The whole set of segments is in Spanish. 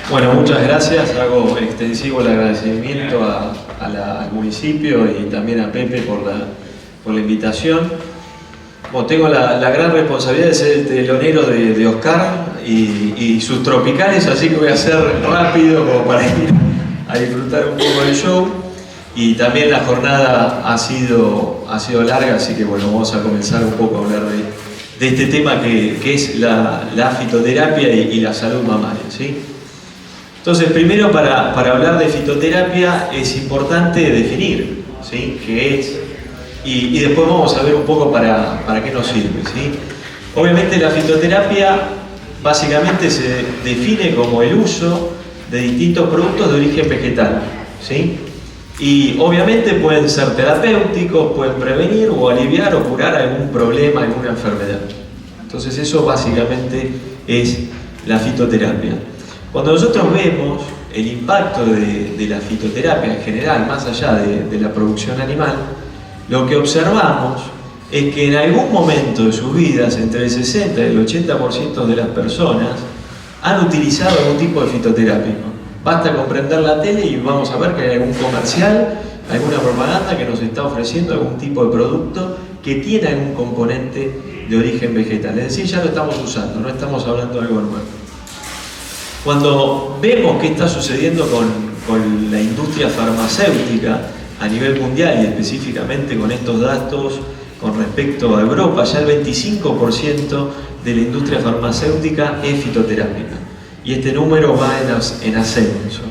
Bueno, muchas gracias. Hago extensivo el agradecimiento al municipio y también a Pepe por la invitación. Bueno, tengo la gran responsabilidad de ser el telonero de Oscar y sus tropicales, así que voy a ser rápido como para ir a disfrutar un poco del show. Y también la jornada ha sido larga, así que bueno, vamos a comenzar un poco a hablar de este tema que es la fitoterapia y la salud mamaria, ¿sí? Entonces, primero para hablar de fitoterapia es importante definir, ¿sí?, qué es y después vamos a ver un poco para qué nos sirve, ¿sí? Obviamente la fitoterapia básicamente se define como el uso de distintos productos de origen vegetal, ¿sí? Y obviamente pueden ser terapéuticos, pueden prevenir o aliviar o curar algún problema, alguna enfermedad. Entonces eso básicamente es la fitoterapia. Cuando nosotros vemos el impacto de la fitoterapia en general, más allá de la producción animal, lo que observamos es que en algún momento de sus vidas, entre el 60 y el 80% de las personas han utilizado algún tipo de fitoterápico. Basta con prender la tele y vamos a ver que hay algún comercial, alguna propaganda que nos está ofreciendo algún tipo de producto que tiene algún componente de origen vegetal. Es decir, ya lo estamos usando, no estamos hablando de algo nuevo. Cuando vemos qué está sucediendo con la industria farmacéutica a nivel mundial y específicamente con estos datos con respecto a Europa, ya el 25% de la industria farmacéutica es fitoterápica y este número va en ascenso.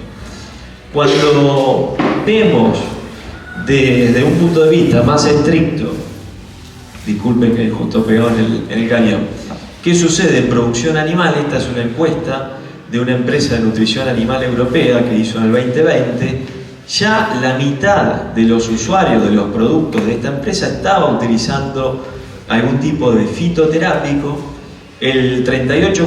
Cuando vemos desde un punto de vista más estricto, disculpen que justo pegado en el cañón, ¿qué sucede en producción animal? Esta es una encuesta de una empresa de nutrición animal europea que hizo en el 2020, ya la mitad de los usuarios de los productos de esta empresa estaba utilizando algún tipo de fitoterápico, el 38%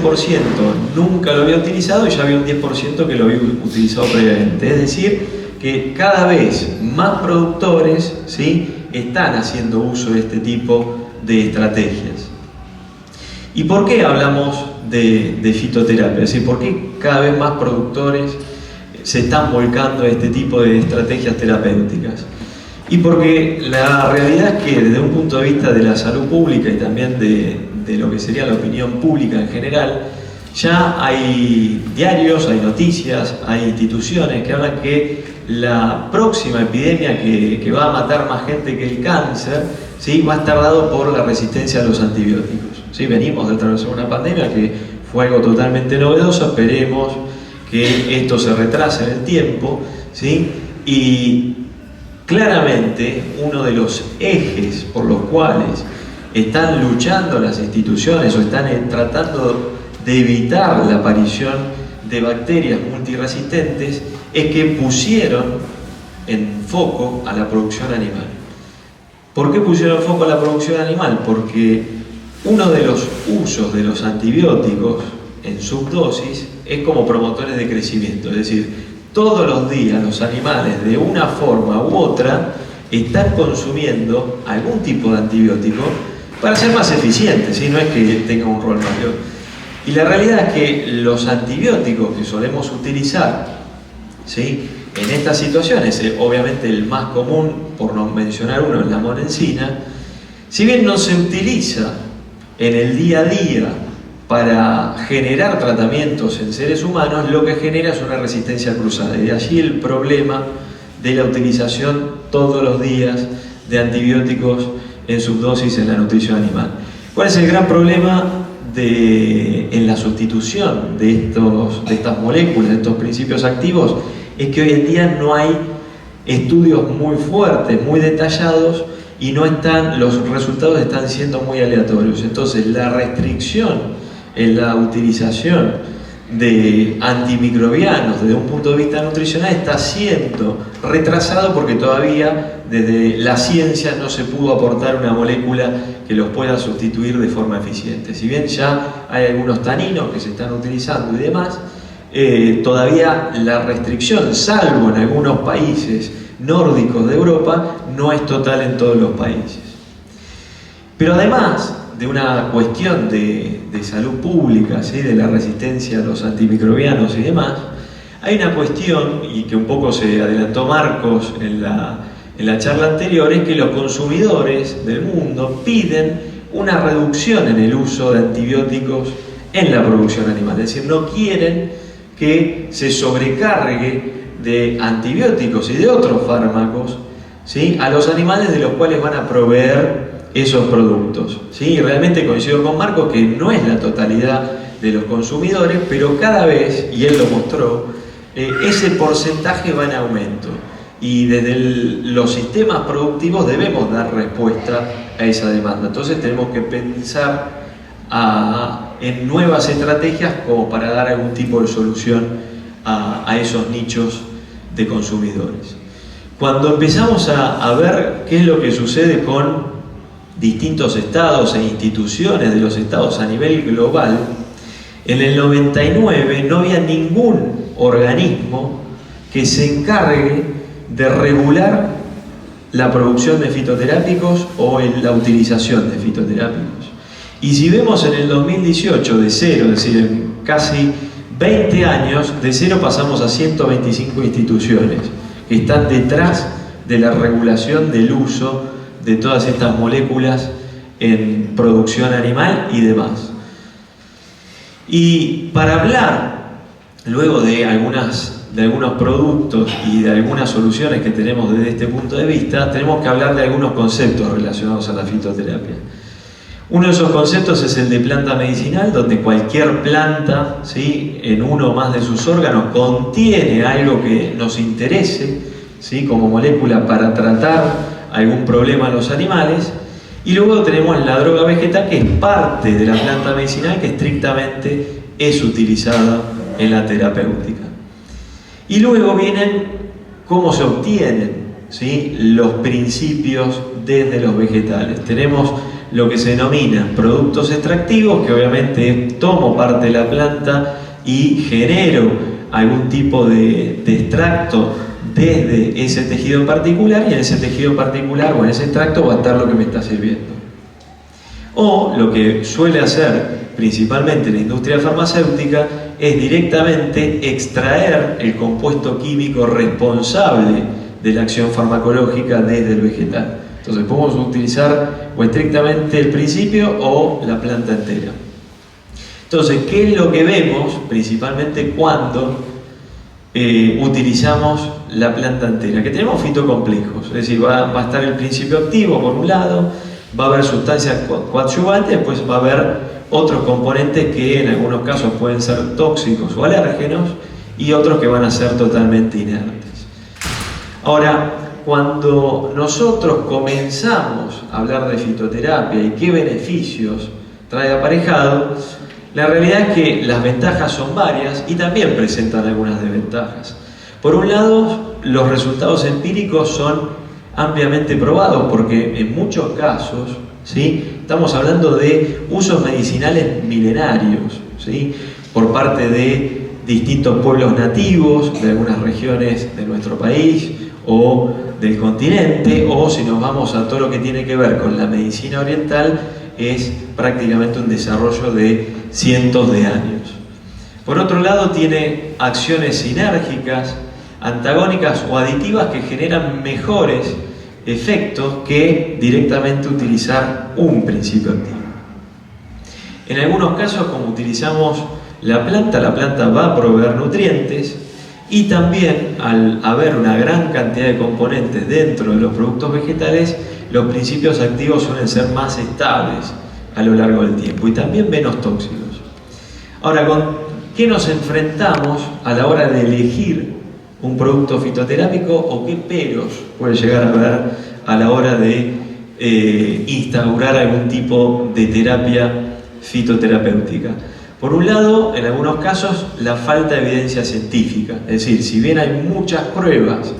nunca lo había utilizado y ya había un 10% que lo había utilizado previamente. Es decir, que cada vez más productores, ¿sí?, están haciendo uso de este tipo de estrategias. ¿Y por qué hablamos de fitoterapia? Es decir, ¿por qué cada vez más productores se están volcando a este tipo de estrategias terapéuticas? Y porque la realidad es que desde un punto de vista de la salud pública y también de lo que sería la opinión pública en general, ya hay diarios, hay noticias, hay instituciones que hablan que la próxima epidemia que va a matar más gente que el cáncer, ¿sí?, va a estar dado por la resistencia a los antibióticos. ¿Sí? Venimos de atravesar una pandemia que fue algo totalmente novedoso, esperemos que esto se retrase en el tiempo, ¿sí? Y claramente uno de los ejes por los cuales están luchando las instituciones o están tratando de evitar la aparición de bacterias multiresistentes es que pusieron en foco a la producción animal. ¿Por qué pusieron en foco a la producción animal? Porque uno de los usos de los antibióticos en subdosis es como promotores de crecimiento, es decir, todos los días los animales de una forma u otra están consumiendo algún tipo de antibiótico para ser más eficientes, ¿sí? No es que tengan un rol mayor. Y la realidad es que los antibióticos que solemos utilizar, ¿sí?, en estas situaciones, obviamente el más común, por no mencionar uno, es la monencina, si bien no se utiliza en el día a día para generar tratamientos en seres humanos, lo que genera es una resistencia cruzada. Y de allí el problema de la utilización todos los días de antibióticos en subdosis en la nutrición animal. ¿Cuál es el gran problema en la sustitución de estas moléculas, de estos principios activos? Es que hoy en día no hay estudios muy fuertes, muy detallados, y los resultados están siendo muy aleatorios. Entonces la restricción en la utilización de antimicrobianos desde un punto de vista nutricional está siendo retrasado porque todavía desde la ciencia no se pudo aportar una molécula que los pueda sustituir de forma eficiente. Si bien ya hay algunos taninos que se están utilizando y demás, todavía la restricción, salvo en algunos países nórdicos de Europa, no es total en todos los países. Pero además de una cuestión de salud pública, ¿sí? De la resistencia a los antimicrobianos y demás, hay una cuestión, y que un poco se adelantó Marcos en la charla anterior, es que los consumidores del mundo piden una reducción en el uso de antibióticos en la producción animal. Es decir, no quieren que se sobrecargue de antibióticos y de otros fármacos, ¿sí? A los animales de los cuales van a proveer esos productos, ¿sí? Y realmente coincido con Marcos que no es la totalidad de los consumidores, pero cada vez, y él lo mostró, ese porcentaje va en aumento. Y desde los sistemas productivos debemos dar respuesta a esa demanda. Entonces tenemos que pensar en nuevas estrategias como para dar algún tipo de solución a esos nichos de consumidores. Cuando empezamos a ver qué es lo que sucede con distintos estados e instituciones de los estados a nivel global, en el 99 no había ningún organismo que se encargue de regular la producción de fitoterápicos o la utilización de fitoterápicos. Y si vemos en el 2018 de cero, es decir, en casi 20 años, de cero pasamos a 125 instituciones que están detrás de la regulación del uso de todas estas moléculas en producción animal y demás. Y para hablar luego de algunos productos y de algunas soluciones que tenemos desde este punto de vista, tenemos que hablar de algunos conceptos relacionados a la fitoterapia. Uno de esos conceptos es el de planta medicinal, donde cualquier planta, ¿sí? En uno o más de sus órganos contiene algo que nos interese, ¿sí? Como molécula para tratar algún problema en los animales. Y luego tenemos la droga vegetal, que es parte de la planta medicinal, que estrictamente es utilizada en la terapéutica. Y luego vienen cómo se obtienen, ¿sí? Los principios desde los vegetales. Tenemos lo que se denomina productos extractivos, que obviamente tomo parte de la planta y genero algún tipo de extracto desde ese tejido en particular, y en ese tejido en particular o en ese extracto va a estar lo que me está sirviendo. O lo que suele hacer principalmente la industria farmacéutica es directamente extraer el compuesto químico responsable de la acción farmacológica desde el vegetal. Entonces podemos utilizar o estrictamente el principio o la planta entera. Entonces, ¿qué es lo que vemos principalmente cuando utilizamos la planta entera? Que tenemos fitocomplejos, es decir, va a estar el principio activo por un lado, va a haber sustancias coadyuvantes, después va a haber otros componentes que en algunos casos pueden ser tóxicos o alérgenos y otros que van a ser totalmente inertes. Ahora, cuando nosotros comenzamos a hablar de fitoterapia y qué beneficios trae aparejado, la realidad es que las ventajas son varias y también presentan algunas desventajas. Por un lado, los resultados empíricos son ampliamente probados porque en muchos casos, ¿sí? Estamos hablando de usos medicinales milenarios, ¿sí? Por parte de distintos pueblos nativos de algunas regiones de nuestro país o del continente, o si nos vamos a todo lo que tiene que ver con la medicina oriental, es prácticamente un desarrollo de cientos de años. Por otro lado, tiene acciones sinérgicas, antagónicas o aditivas que generan mejores efectos que directamente utilizar un principio activo. En algunos casos, como utilizamos la planta va a proveer nutrientes, y también al haber una gran cantidad de componentes dentro de los productos vegetales, los principios activos suelen ser más estables a lo largo del tiempo y también menos tóxicos. Ahora, ¿con qué nos enfrentamos a la hora de elegir un producto fitoterápico o qué peros puede llegar a haber a la hora de instaurar algún tipo de terapia fitoterapéutica? Por un lado, en algunos casos, la falta de evidencia científica. Es decir, si bien hay muchas pruebas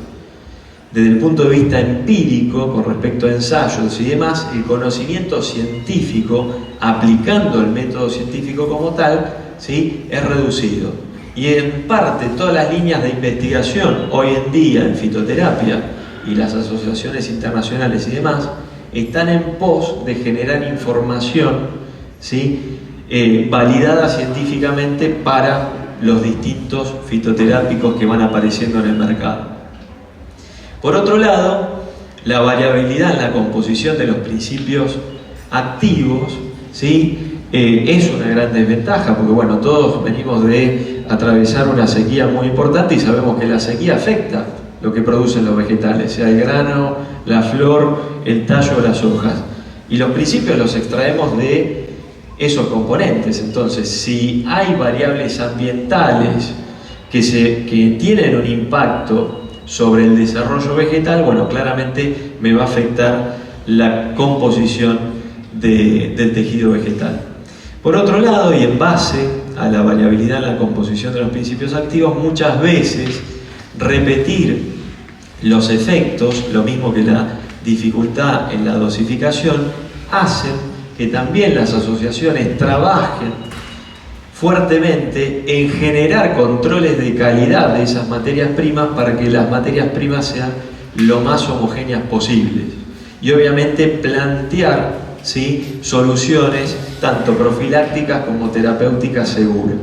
desde el punto de vista empírico con respecto a ensayos y demás, el conocimiento científico, aplicando el método científico como tal, ¿sí? Es reducido. Y en parte todas las líneas de investigación hoy en día en fitoterapia y las asociaciones internacionales y demás están en pos de generar información, ¿sí? Validada científicamente para los distintos fitoterápicos que van apareciendo en el mercado. Por otro lado, la variabilidad en la composición de los principios activos, ¿sí? Es una gran desventaja, porque bueno, todos venimos de atravesar una sequía muy importante y sabemos que la sequía afecta lo que producen los vegetales, sea el grano, la flor, el tallo o las hojas. Y los principios los extraemos de esos componentes. Entonces, si hay variables ambientales que tienen un impacto sobre el desarrollo vegetal, bueno, claramente me va a afectar la composición del tejido vegetal. Por otro lado, y en base a la variabilidad en la composición de los principios activos, muchas veces repetir los efectos, lo mismo que la dificultad en la dosificación, hacen que también las asociaciones trabajen fuertemente en generar controles de calidad de esas materias primas para que las materias primas sean lo más homogéneas posibles. Y obviamente plantear, ¿sí?, soluciones tanto profilácticas como terapéuticas seguras,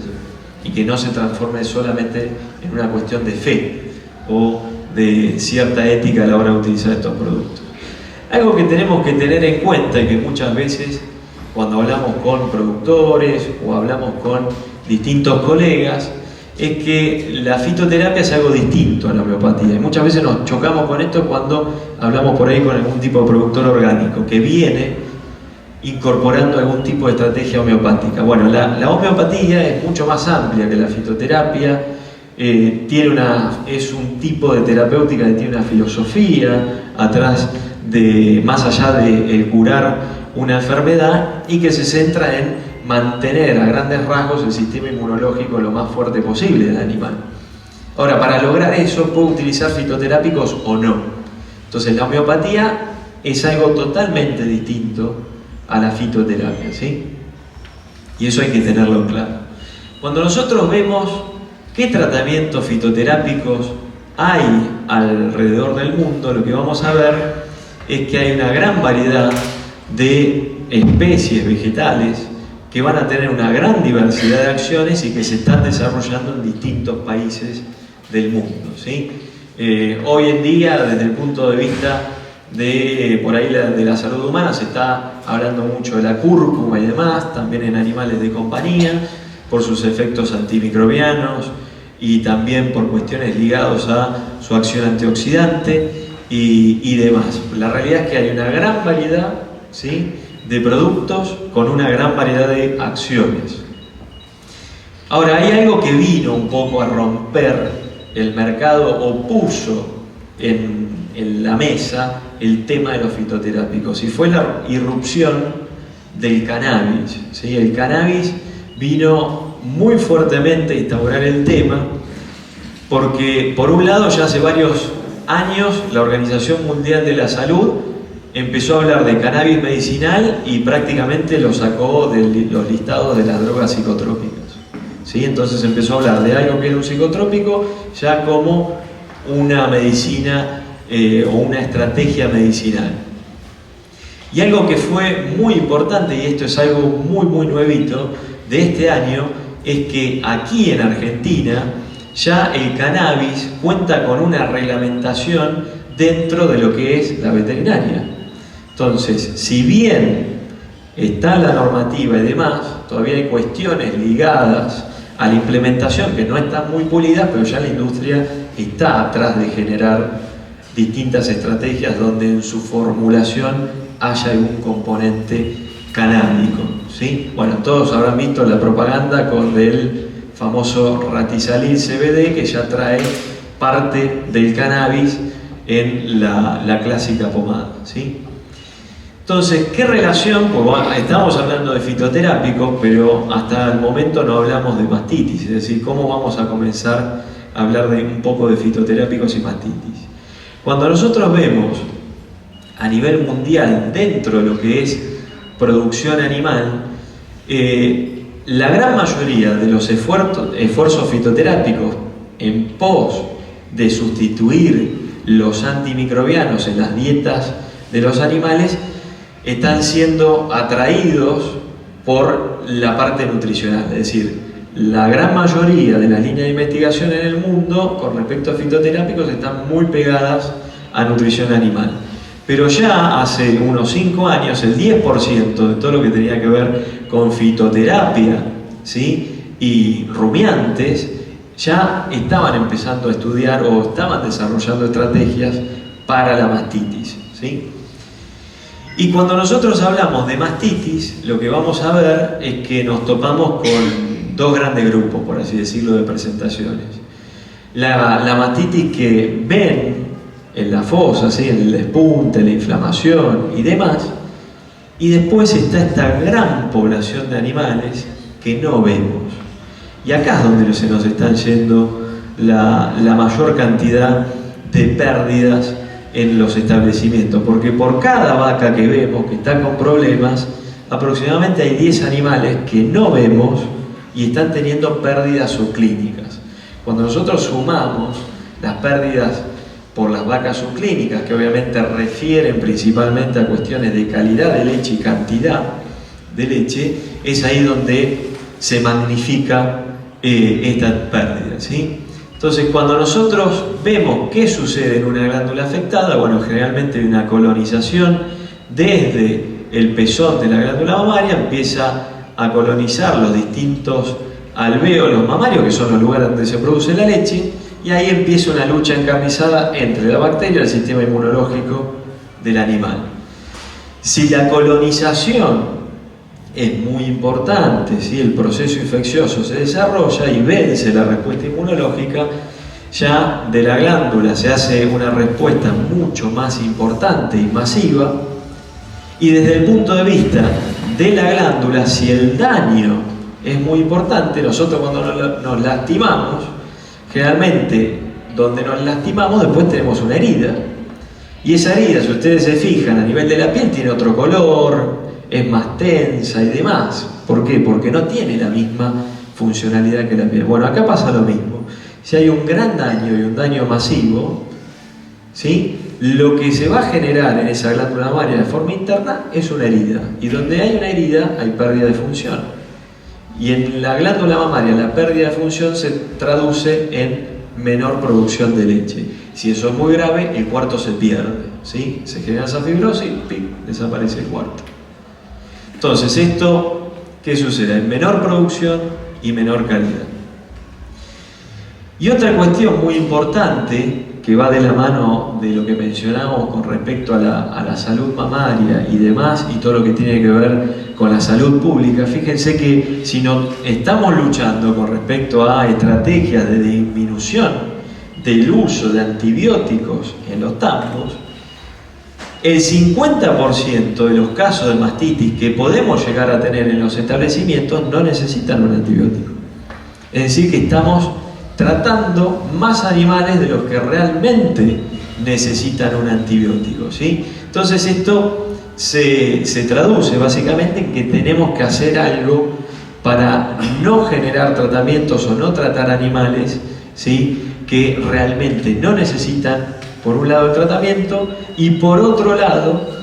y que no se transforme solamente en una cuestión de fe o de cierta ética a la hora de utilizar estos productos. Algo que tenemos que tener en cuenta y que muchas veces cuando hablamos con productores o hablamos con distintos colegas es que la fitoterapia es algo distinto a la homeopatía, y muchas veces nos chocamos con esto cuando hablamos por ahí con algún tipo de productor orgánico que viene incorporando algún tipo de estrategia homeopática. Bueno, la homeopatía es mucho más amplia que la fitoterapia, es un tipo de terapéutica que tiene una filosofía atrás más allá de el curar una enfermedad, y que se centra en mantener a grandes rasgos el sistema inmunológico lo más fuerte posible del animal. Ahora, para lograr eso, ¿puedo utilizar fitoterápicos o no? Entonces, la homeopatía es algo totalmente distinto a la fitoterapia, ¿sí? Y eso hay que tenerlo claro. Cuando nosotros vemos qué tratamientos fitoterápicos hay alrededor del mundo, lo que vamos a ver es que hay una gran variedad de especies vegetales que van a tener una gran diversidad de acciones y que se están desarrollando en distintos países del mundo, ¿sí? Hoy en día, desde el punto de vista de la salud humana, se está hablando mucho de la cúrcuma y demás, también en animales de compañía, por sus efectos antimicrobianos y también por cuestiones ligadas a su acción antioxidante y demás. La realidad es que hay una gran variedad, ¿sí?, de productos con una gran variedad de acciones. Ahora, hay algo que vino un poco a romper el mercado o puso en la mesa el tema de los fitoterápicos, y fue la irrupción del cannabis, ¿sí? El cannabis vino muy fuertemente a instaurar el tema porque, por un lado, ya hace varios años la Organización Mundial de la Salud empezó a hablar de cannabis medicinal y prácticamente lo sacó de los listados de las drogas psicotrópicas, ¿sí? Entonces empezó a hablar de algo que era un psicotrópico ya como una medicina o una estrategia medicinal. Y algo que fue muy importante, y esto es algo muy nuevito de este año, es que aquí en Argentina ya el cannabis cuenta con una reglamentación dentro de lo que es la veterinaria. Entonces, si bien está la normativa y demás, todavía hay cuestiones ligadas a la implementación que no están muy pulidas, pero ya la industria está atrás de generar distintas estrategias donde en su formulación haya algún componente canábico, ¿sí? Bueno, todos habrán visto la propaganda con el famoso Ratizalil CBD, que ya trae parte del cannabis en la clásica pomada, ¿sí? Entonces, ¿qué relación? Pues bueno, estamos hablando de fitoterápicos, pero hasta el momento no hablamos de mastitis, es decir, ¿cómo vamos a comenzar a hablar de un poco de fitoterápicos y mastitis? Cuando nosotros vemos a nivel mundial, dentro de lo que es producción animal, la gran mayoría de los esfuerzos fitoterápicos en pos de sustituir los antimicrobianos en las dietas de los animales están siendo atraídos por la parte nutricional, es decir, la gran mayoría de las líneas de investigación en el mundo con respecto a fitoterápicos están muy pegadas a nutrición animal. Pero ya hace unos 5 años el 10% de todo lo que tenía que ver con fitoterapia, ¿sí?, y rumiantes ya estaban empezando a estudiar o estaban desarrollando estrategias para la mastitis, ¿sí? Y cuando nosotros hablamos de mastitis, lo que vamos a ver es que nos topamos con dos grandes grupos, por así decirlo, de presentaciones. La mastitis que ven en la fosa, ¿sí?, en el despunte, la inflamación y demás, y después está esta gran población de animales que no vemos. Y acá es donde se nos están yendo la mayor cantidad de pérdidas en los establecimientos, porque por cada vaca que vemos que está con problemas, aproximadamente hay 10 animales que no vemos y están teniendo pérdidas subclínicas. Cuando nosotros sumamos las pérdidas por las vacas subclínicas, que obviamente refieren principalmente a cuestiones de calidad de leche y cantidad de leche, es ahí donde se magnifica esta pérdida, ¿sí? Entonces, cuando nosotros vemos qué sucede en una glándula afectada, bueno, generalmente hay una colonización desde el pezón de la glándula mamaria, empieza a colonizar los distintos alvéolos mamarios, que son los lugares donde se produce la leche, y ahí empieza una lucha encarnizada entre la bacteria y el sistema inmunológico del animal. Si la colonización es muy importante, ¿sí?, el proceso infeccioso se desarrolla y vence la respuesta inmunológica, ya de la glándula se hace una respuesta mucho más importante y masiva, y desde el punto de vista de la glándula, si el daño es muy importante, nosotros cuando nos lastimamos, generalmente donde nos lastimamos después tenemos una herida, y esa herida, si ustedes se fijan a nivel de la piel, tiene otro color, es más tensa y demás. ¿Por qué? Porque no tiene la misma funcionalidad que la piel. Bueno, acá pasa lo mismo. Si hay un gran daño y un daño masivo, ¿sí?, lo que se va a generar en esa glándula mamaria de forma interna es una herida. Y donde hay una herida hay pérdida de función. Y en la glándula mamaria la pérdida de función se traduce en menor producción de leche. Si eso es muy grave, el cuarto se pierde, ¿sí? Se genera esa fibrosis y ¡pim!, desaparece el cuarto. Entonces, esto, ¿qué sucede? Hay menor producción y menor calidad. Y otra cuestión muy importante que va de la mano de lo que mencionamos con respecto a la salud mamaria y demás, y todo lo que tiene que ver con la salud pública, fíjense que si no estamos luchando con respecto a estrategias de disminución del uso de antibióticos en los tambos, el 50% de los casos de mastitis que podemos llegar a tener en los establecimientos no necesitan un antibiótico. Es decir, que estamos tratando más animales de los que realmente necesitan un antibiótico, ¿sí? Entonces esto se traduce básicamente en que tenemos que hacer algo para no generar tratamientos o no tratar animales, ¿sí?, que realmente no necesitan, por un lado, el tratamiento, y por otro lado,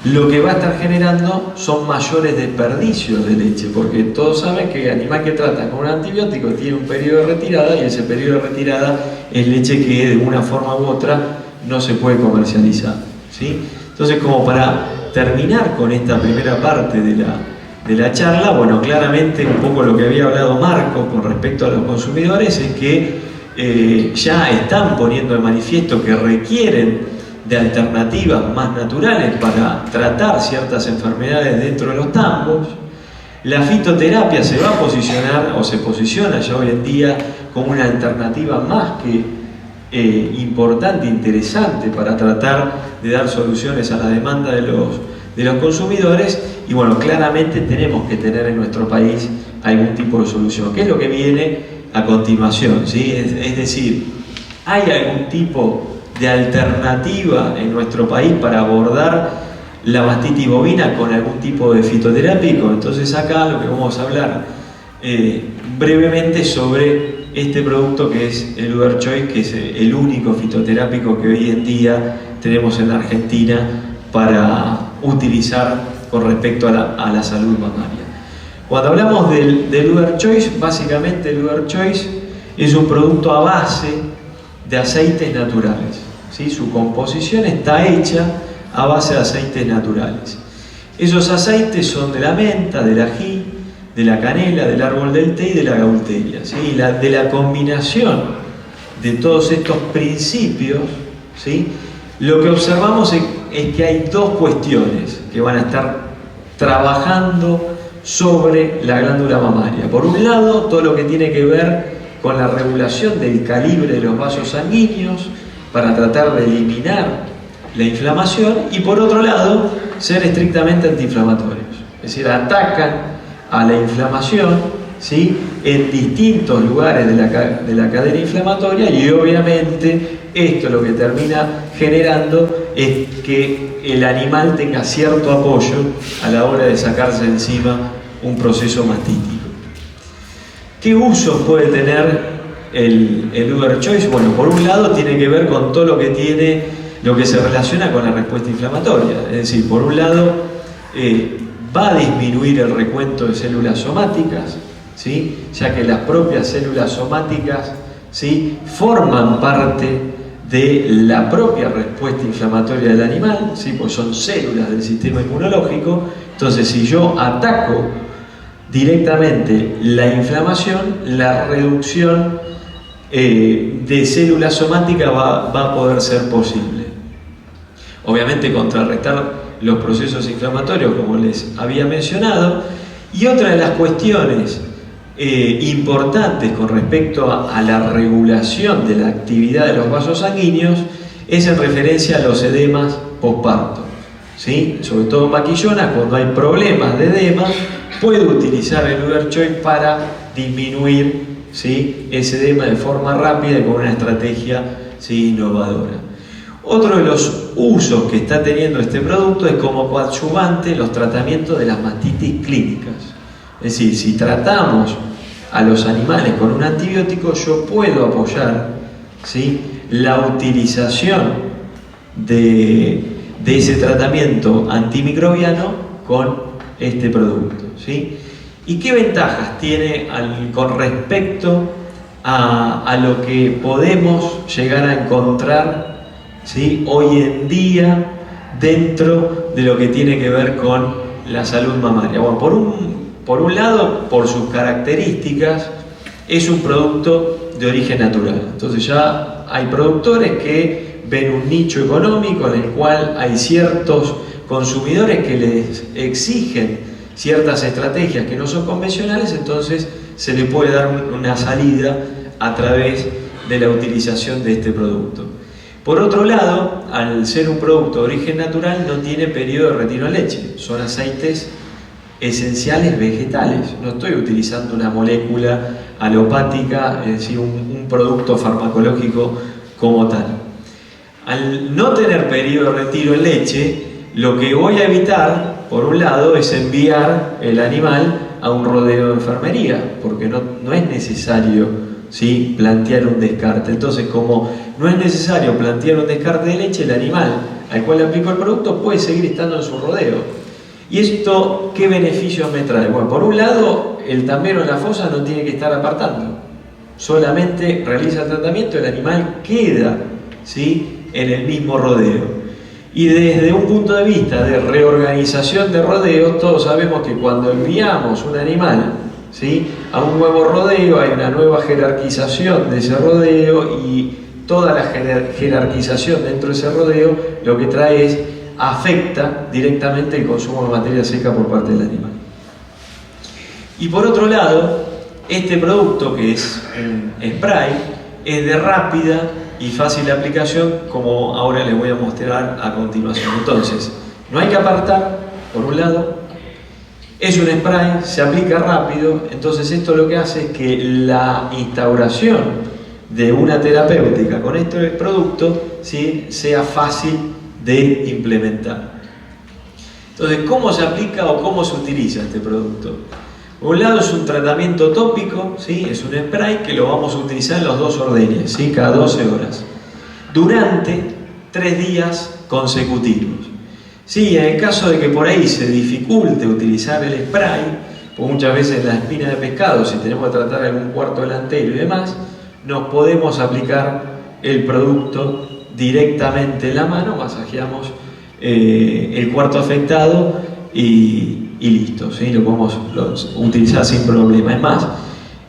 lo que va a estar generando son mayores desperdicios de leche, porque todos saben que el animal que trata con un antibiótico tiene un periodo de retirada, y ese periodo de retirada es leche que de una forma u otra no se puede comercializar, ¿sí? Entonces, como para terminar con esta primera parte de la charla, bueno, claramente un poco lo que había hablado Marco con respecto a los consumidores es que ya están poniendo de manifiesto que requieren de alternativas más naturales para tratar ciertas enfermedades dentro de los tambos. La fitoterapia se va a posicionar, o se posiciona ya hoy en día, como una alternativa más que importante, interesante para tratar de dar soluciones a la demanda de los consumidores. Y bueno, claramente tenemos que tener en nuestro país algún tipo de solución. ¿Qué es lo que viene a continuación? ¿Sí? Es decir, ¿hay algún tipo de alternativa en nuestro país para abordar la mastitis bovina con algún tipo de fitoterápico? Entonces acá lo que vamos a hablar brevemente sobre este producto que es el UberChoice, que es el único fitoterápico que hoy en día tenemos en la Argentina para utilizar con respecto a la salud mamaria. Cuando hablamos del Luer Choice, básicamente el Luer Choice es un producto a base de aceites naturales, ¿sí? Su composición está hecha a base de aceites naturales. Esos aceites son de la menta, del ají, de la canela, del árbol del té y de la gaulteria, ¿sí? De la combinación de todos estos principios, ¿sí? Lo que observamos es que hay dos cuestiones que van a estar trabajando sobre la glándula mamaria. Por un lado, todo lo que tiene que ver con la regulación del calibre de los vasos sanguíneos para tratar de eliminar la inflamación, y por otro lado, ser estrictamente antiinflamatorios. Es decir, atacan a la inflamación, ¿sí? En distintos lugares de la cadena inflamatoria, y obviamente esto lo que termina generando es que el animal tenga cierto apoyo a la hora de sacarse encima un proceso mastítico. ¿Qué usos puede tener el Luer Choice? Bueno, por un lado tiene que ver con todo lo que se relaciona con la respuesta inflamatoria. Es decir, por un lado va a disminuir el recuento de células somáticas, ¿sí? Ya que las propias células somáticas, ¿sí? Forman parte de la propia respuesta inflamatoria del animal, ¿sí? Pues son células del sistema inmunológico. Entonces, si yo ataco directamente la inflamación, la reducción de células somáticas va a poder ser posible. Obviamente contrarrestar los procesos inflamatorios, como les había mencionado. Y otra de las cuestiones importantes con respecto a la regulación de la actividad de los vasos sanguíneos es en referencia a los edemas posparto, ¿sí? Sobre todo en maquillonas, cuando hay problemas de edema, puede utilizar el Luer Choice para disminuir, ¿sí? Ese edema de forma rápida y con una estrategia, ¿sí? Innovadora. Otro de los usos que está teniendo este producto es como coadyuvante en los tratamientos de las mastitis clínicas. Es decir, si tratamos a los animales con un antibiótico, yo puedo apoyar, ¿sí? La utilización de ese tratamiento antimicrobiano con este producto, ¿sí? ¿Y qué ventajas tiene con respecto a lo que podemos llegar a encontrar, ¿sí? Hoy en día dentro de lo que tiene que ver con la salud mamaria? Bueno, por un lado, por sus características, es un producto de origen natural. Entonces ya hay productores que ven un nicho económico en el cual hay ciertos consumidores que les exigen ciertas estrategias que no son convencionales, entonces se le puede dar una salida a través de la utilización de este producto. Por otro lado, al ser un producto de origen natural, no tiene periodo de retiro en leche, son aceites esenciales vegetales. No estoy utilizando una molécula alopática, es decir, un producto farmacológico como tal. Al no tener periodo de retiro en leche, lo que voy a evitar, por un lado, es enviar el animal a un rodeo de enfermería, porque no es necesario, ¿sí? Plantear un descarte. Entonces, como no es necesario plantear un descarte de leche, el animal al cual le aplico el producto puede seguir estando en su rodeo. ¿Y esto qué beneficios me trae? Bueno, por un lado, el tambero en la fosa no tiene que estar apartando. Solamente realiza el tratamiento, el animal queda, ¿sí? En el mismo rodeo. Y desde un punto de vista de reorganización de rodeos, todos sabemos que cuando enviamos un animal, ¿sí? A un nuevo rodeo, hay una nueva jerarquización de ese rodeo, y toda la jerarquización dentro de ese rodeo lo que trae es afecta directamente el consumo de materia seca por parte del animal. Y por otro lado, este producto, que es un spray, es de rápida y fácil aplicación, como ahora les voy a mostrar a continuación. Entonces, no hay que apartar, por un lado, es un spray, se aplica rápido. Entonces esto lo que hace es que la instauración de una terapéutica con este producto, ¿sí? Sea fácil de implementar. Entonces, ¿cómo se aplica o cómo se utiliza este producto? Por un lado, es un tratamiento tópico, ¿sí? Es un spray que lo vamos a utilizar en los 2 ordeñes, ¿sí? Cada 12 horas, durante 3 días consecutivos. Sí, en el caso de que por ahí se dificulte utilizar el spray, pues muchas veces la espina de pescado, si tenemos que tratar algún cuarto delantero y demás, nos podemos aplicar el producto directamente en la mano, masajeamos el cuarto afectado y listo, ¿sí? Lo podemos utilizar sin problema. Es más,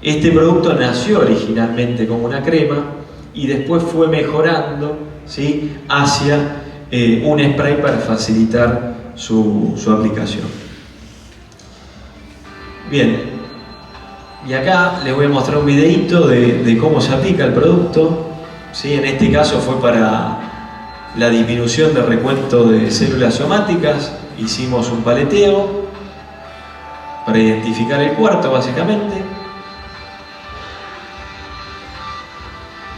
este producto nació originalmente como una crema y después fue mejorando, ¿sí?, hacia un spray para facilitar su aplicación. Bien, y acá les voy a mostrar un videito de cómo se aplica el producto, ¿sí? En este caso fue para la disminución de recuento de células somáticas. Hicimos un paleteo para identificar el cuarto, básicamente.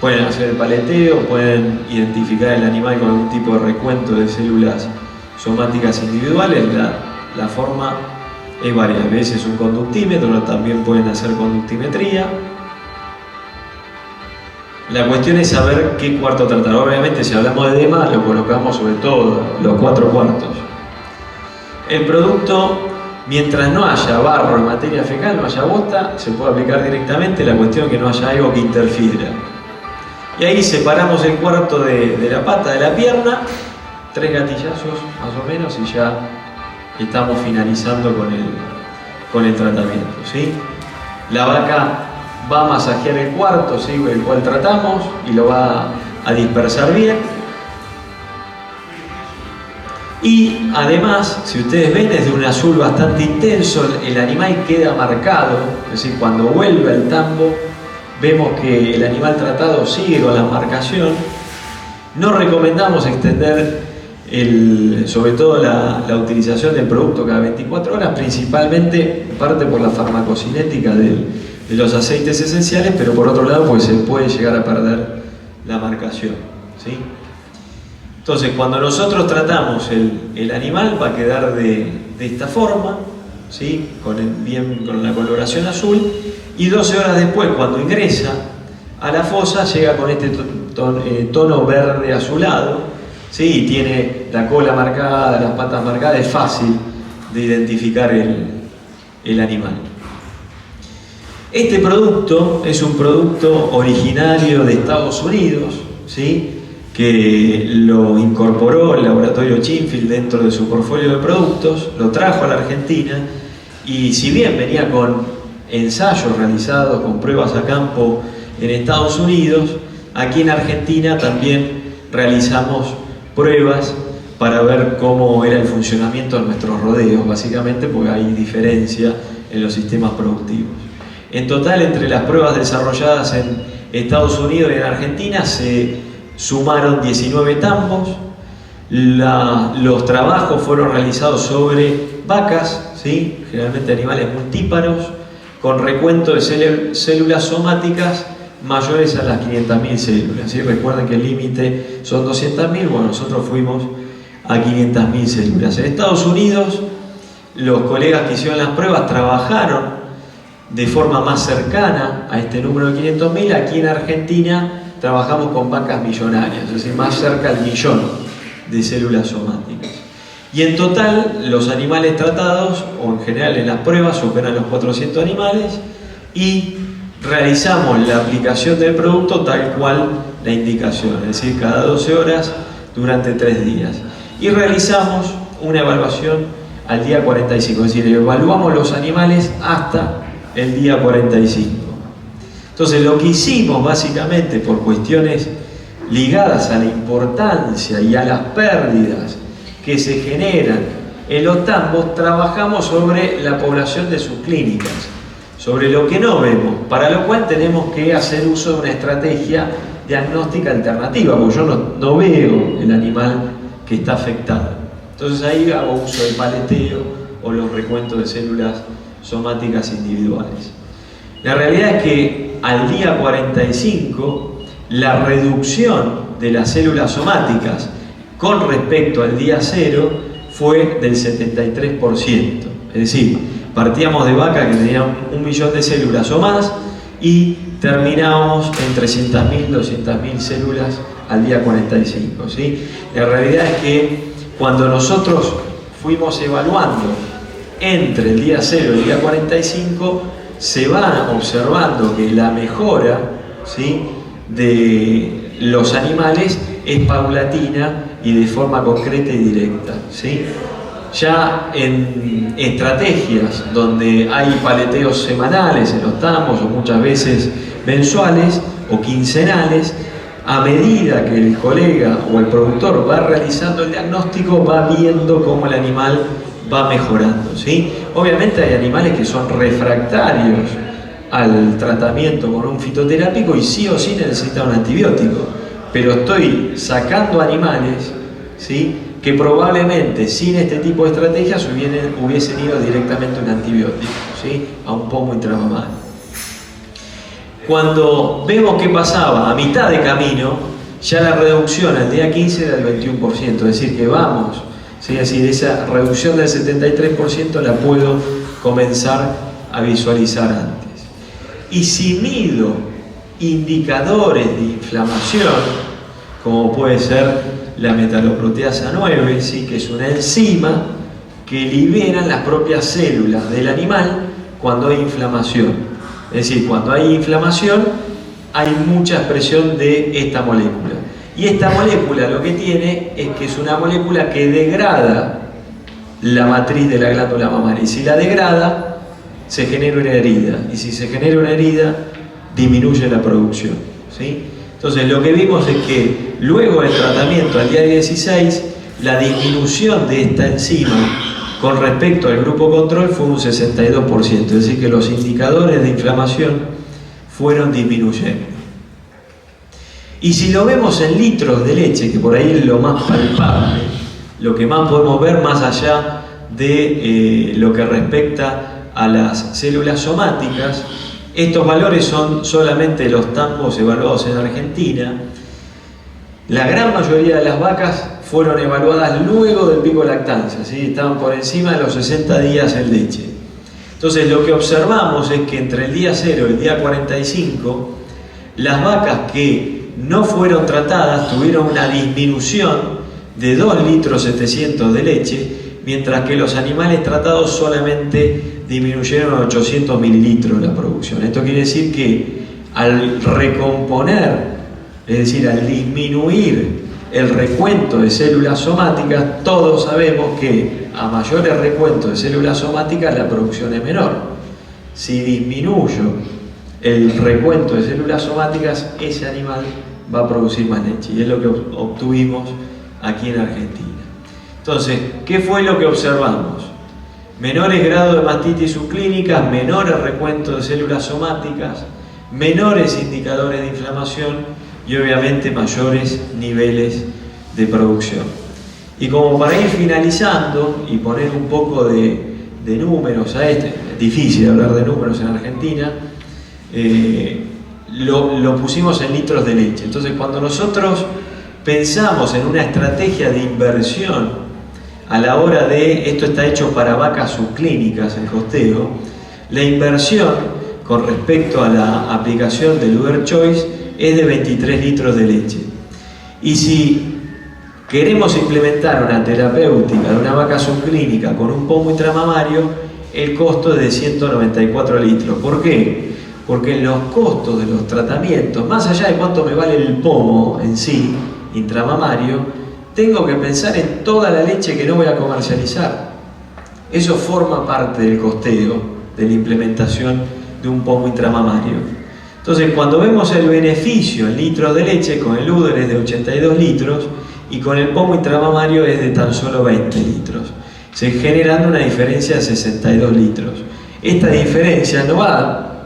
Pueden hacer el paleteo, pueden identificar el animal con algún tipo de recuento de células somáticas individuales. La forma es varias veces un conductímetro, también pueden hacer conductimetría. La cuestión es saber qué cuarto tratar. Obviamente, si hablamos de edema, lo colocamos sobre todo los 4 cuartos. El producto, mientras no haya barro en materia fecal, no haya bosta, se puede aplicar directamente. La cuestión es que no haya algo que interfiera. Y ahí separamos el cuarto de la pata de la pierna, 3 gatillazos más o menos, y ya estamos finalizando con el tratamiento, ¿sí? La vaca va a masajear el cuarto, ¿sí?, el cual tratamos, y lo va a dispersar bien. Y además, si ustedes ven, es de un azul bastante intenso, el animal queda marcado, es decir, cuando vuelve al tambo, vemos que el animal tratado sigue con la marcación. No recomendamos extender sobre todo la utilización del producto cada 24 horas, principalmente en parte por la farmacocinética de los aceites esenciales, pero por otro lado pues se puede llegar a perder la marcación, ¿sí? Entonces, cuando nosotros tratamos el animal, va a quedar de esta forma, ¿sí?, con la coloración azul, y 12 horas después, cuando ingresa a la fosa, llega con este tono verde azulado, ¿sí?, y tiene la cola marcada, las patas marcadas. Es fácil de identificar el animal. Este producto es un producto originario de Estados Unidos, ¿sí?, que lo incorporó el laboratorio Chinfield dentro de su portfolio de productos, lo trajo a la Argentina, y si bien venía con ensayos realizados, con pruebas a campo en Estados Unidos, aquí en Argentina también realizamos pruebas para ver cómo era el funcionamiento de nuestros rodeos, básicamente porque hay diferencia en los sistemas productivos. En total, entre las pruebas desarrolladas en Estados Unidos y en Argentina se sumaron 19 tambos. Los trabajos fueron realizados sobre vacas, ¿sí?, generalmente animales multíparos, con recuento de células somáticas mayores a las 500.000 células, ¿sí? Recuerden que el límite son 200.000, bueno, nosotros fuimos a 500.000 células. En Estados Unidos, los colegas que hicieron las pruebas trabajaron de forma más cercana a este número de 500.000. Aquí en Argentina trabajamos con vacas millonarias, es decir, más cerca al millón de células somáticas. Y en total, los animales tratados, o en general en las pruebas, superan los 400 animales, y realizamos la aplicación del producto tal cual la indicación, es decir, cada 12 horas durante 3 días. Y realizamos una evaluación al día 45, es decir, evaluamos los animales hasta el día 45. Entonces, lo que hicimos básicamente, por cuestiones ligadas a la importancia y a las pérdidas que se generan en los tambos, trabajamos sobre la población de subclínicas, sobre lo que no vemos, para lo cual tenemos que hacer uso de una estrategia diagnóstica alternativa, porque yo no veo el animal que está afectado. Entonces ahí hago uso del paleteo o los recuentos de células somáticas individuales. La realidad es que al día 45 la reducción de las células somáticas con respecto al día 0 fue del 73%. Es decir, partíamos de vacas que tenían 1 millón de células o más y terminábamos en 300.000, 200.000 células al día 45, ¿sí? La realidad es que cuando nosotros fuimos evaluando entre el día 0 y el día 45, se va observando que la mejora, ¿sí?, de los animales es paulatina y de forma concreta y directa, ¿sí? Ya en estrategias donde hay paleteos semanales en los tambos, o muchas veces mensuales o quincenales, a medida que el colega o el productor va realizando el diagnóstico, va viendo cómo el animal va mejorando, ¿sí? Obviamente hay animales que son refractarios al tratamiento con un fitoterápico y sí o sí necesitan un antibiótico, pero estoy sacando animales, ¿sí?, que probablemente sin este tipo de estrategias hubiesen ido directamente a un antibiótico, ¿sí?, a un pomo intramamario. Cuando vemos que pasaba a mitad de camino, ya la reducción al día 15 era del 21%, es decir, que vamos, ¿sí?, es decir, esa reducción del 73% la puedo comenzar a visualizar antes. Y si mido indicadores de inflamación, como puede ser la metaloproteasa 9, ¿sí?, que es una enzima que libera las propias células del animal cuando hay inflamación. Es decir, cuando hay inflamación hay mucha expresión de esta molécula. Y esta molécula lo que tiene es que es una molécula que degrada la matriz de la glándula mamaria. Y si la degrada, se genera una herida, y si se genera una herida, disminuye la producción, ¿sí? Entonces lo que vimos es que luego del tratamiento al día 16, la disminución de esta enzima con respecto al grupo control fue un 62%, es decir, que los indicadores de inflamación fueron disminuyendo. Y si lo vemos en litros de leche, que por ahí es lo más palpable, lo que más podemos ver más allá de lo que respecta a las células somáticas, estos valores son solamente los tambos evaluados en Argentina. La gran mayoría de las vacas fueron evaluadas luego del pico de lactancia, ¿sí?, estaban por encima de los 60 días en leche. Entonces lo que observamos es que entre el día 0 y el día 45, las vacas que no fueron tratadas tuvieron una disminución de 2,7 litros de leche, mientras que los animales tratados solamente disminuyeron a 800 mililitros la producción. Esto quiere decir que al recomponer, es decir, al disminuir el recuento de células somáticas, todos sabemos que a mayores recuentos de células somáticas la producción es menor. Si disminuyo el recuento de células somáticas, ese animal va a producir más leche, y es lo que obtuvimos aquí en Argentina. Entonces, ¿qué fue lo que observamos? Menores grados de mastitis subclínicas, menores recuentos de células somáticas, menores indicadores de inflamación y obviamente mayores niveles de producción. Y como para ir finalizando y poner un poco de números a este, es difícil hablar de números en Argentina, lo pusimos en litros de leche. Entonces, cuando nosotros pensamos en una estrategia de inversión a la hora de, esto está hecho para vacas subclínicas, el costeo, la inversión con respecto a la aplicación del Luder Choice es de 23 litros de leche. Y si queremos implementar una terapéutica de una vaca subclínica con un pomo intramamario, el costo es de 194 litros. ¿Por qué? Porque en los costos de los tratamientos, más allá de cuánto me vale el pomo en sí, intramamario, tengo que pensar en toda la leche que no voy a comercializar. Eso forma parte del costeo de la implementación de un pomo intramamario. Entonces, cuando vemos el beneficio en litros de leche, con el Luder es de 82 litros y con el pomo intramamario es de tan solo 20 litros, se generando una diferencia de 62 litros. Esta diferencia no va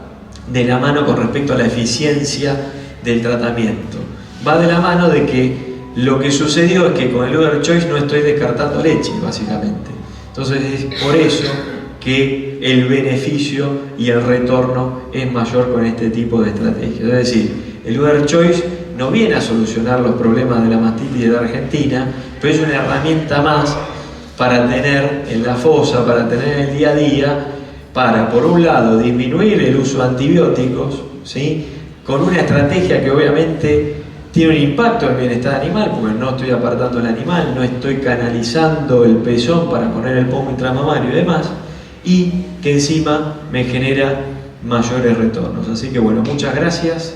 de la mano con respecto a la eficiencia del tratamiento, va de la mano de que lo que sucedió es que con el Luder Choice no estoy descartando leche, básicamente. Entonces es por eso que el beneficio y el retorno es mayor con este tipo de estrategias. Es decir, el Luder Choice no viene a solucionar los problemas de la mastitis de la Argentina, pero es una herramienta más para tener en la fosa, para tener en el día a día, para, por un lado, disminuir el uso de antibióticos, ¿sí?, con una estrategia que obviamente tiene un impacto en el bienestar animal, porque no estoy apartando el animal, no estoy canalizando el pezón para poner el pomo intramamario y demás, y que encima me genera mayores retornos. Así que bueno, muchas gracias,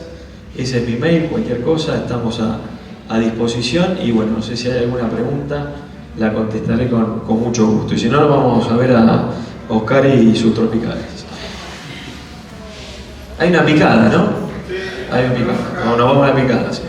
ese es mi mail, cualquier cosa, estamos a disposición, y bueno, no sé si hay alguna pregunta, la contestaré con mucho gusto, y si no, vamos a ver a Oscar y sus tropicales. Hay una picada, ¿no? Hay una picada, nos vamos a la picada, sí.